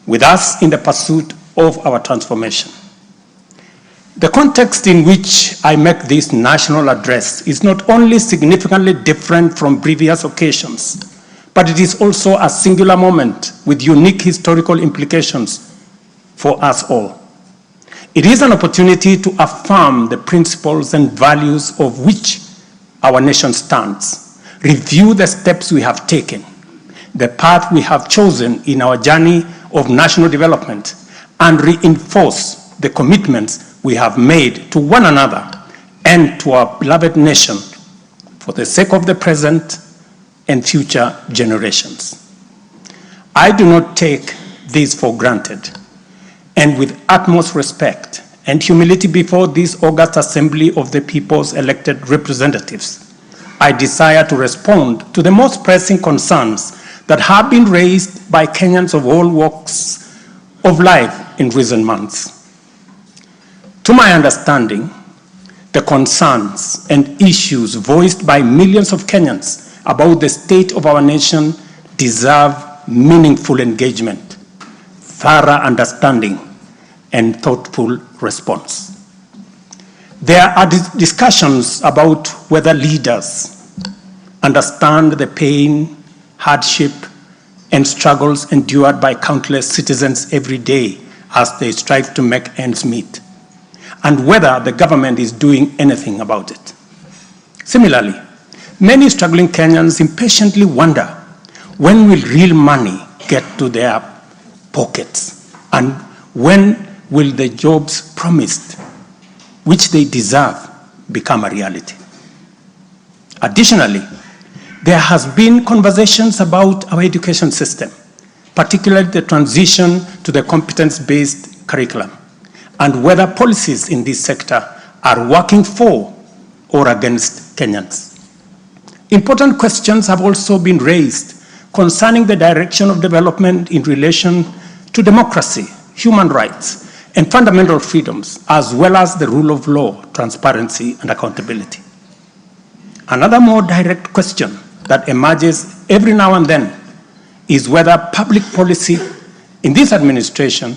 with us in the pursuit of our transformation. The context in which I make this national address is not only significantly different from previous occasions, but it is also a singular moment with unique historical implications for us all. It is an opportunity to affirm the principles and values of which our nation stands, review the steps we have taken, the path we have chosen in our journey of national development, and reinforce the commitments we have made to one another and to our beloved nation for the sake of the present and future generations. I do not take this for granted, and with utmost respect and humility before this august assembly of the people's elected representatives, I desire to respond to the most pressing concerns that have been raised by Kenyans of all walks of life in recent months. To my understanding, the concerns and issues voiced by millions of Kenyans about the state of our nation deserve meaningful engagement, thorough understanding, and thoughtful response. There are discussions about whether leaders understand the pain, hardship, and struggles endured by countless citizens every day as they strive to make ends meet, and whether the government is doing anything about it. Similarly, many struggling Kenyans impatiently wonder, when will real money get to their pockets, and when will the jobs promised, which they deserve, become a reality? Additionally, there has been conversations about our education system, particularly the transition to the competence-based curriculum, and whether policies in this sector are working for or against Kenyans. Important questions have also been raised concerning the direction of development in relation to democracy, human rights, and fundamental freedoms, as well as the rule of law, transparency, and accountability. Another more direct question that emerges every now and then is whether public policy in this administration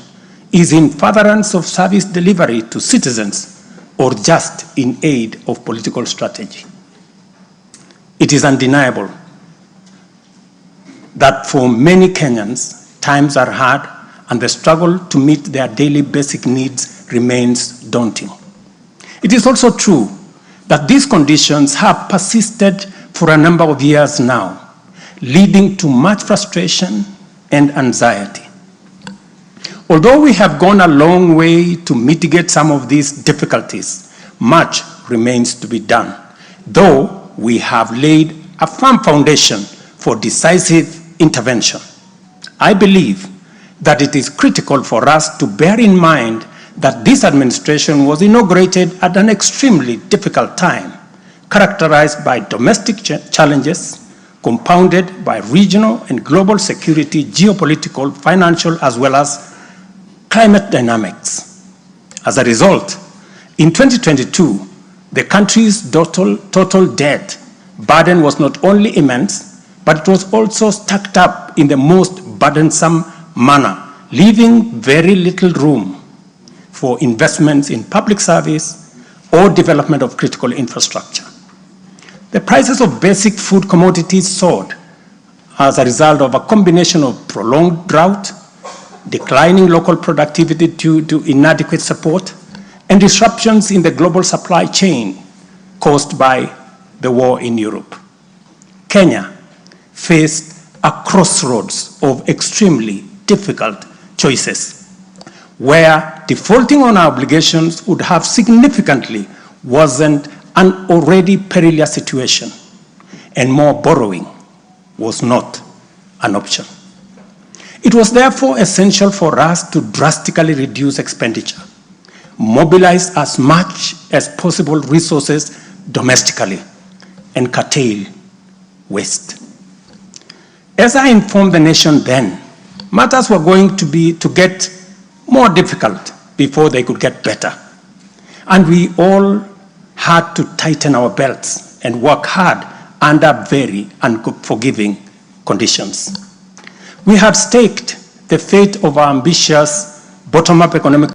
is in furtherance of service delivery to citizens or just in aid of political strategy. It is undeniable that for many Kenyans, times are hard and the struggle to meet their daily basic needs remains daunting. It is also true that these conditions have persisted for a number of years now, leading to much frustration and anxiety. Although we have gone a long way to mitigate some of these difficulties, much remains to be done, though we have laid a firm foundation for decisive intervention. I believe that it is critical for us to bear in mind that this administration was inaugurated at an extremely difficult time, characterized by domestic challenges, compounded by regional and global security, geopolitical, financial, as well as climate dynamics. As a result, in 2022, the country's total debt burden was not immense, but it was also stacked up in the most burdensome manner, leaving very little room for investments in public service or development of critical infrastructure. The prices of basic food commodities soared as a result of a combination of prolonged drought, declining local productivity due to inadequate support, and disruptions in the global supply chain caused by the war in Europe. Kenya faced a crossroads of extremely difficult choices, where defaulting on our obligations would have significantly worsened an already perilous situation, and more borrowing was not an option. It was therefore essential for us to drastically reduce expenditure, mobilize as much as possible resources domestically, and curtail waste. As I informed the nation then, matters were going to get more difficult before they could get better. And we all had to tighten our belts and work hard under very unforgiving conditions. We had staked the fate of our ambitious bottom-up economic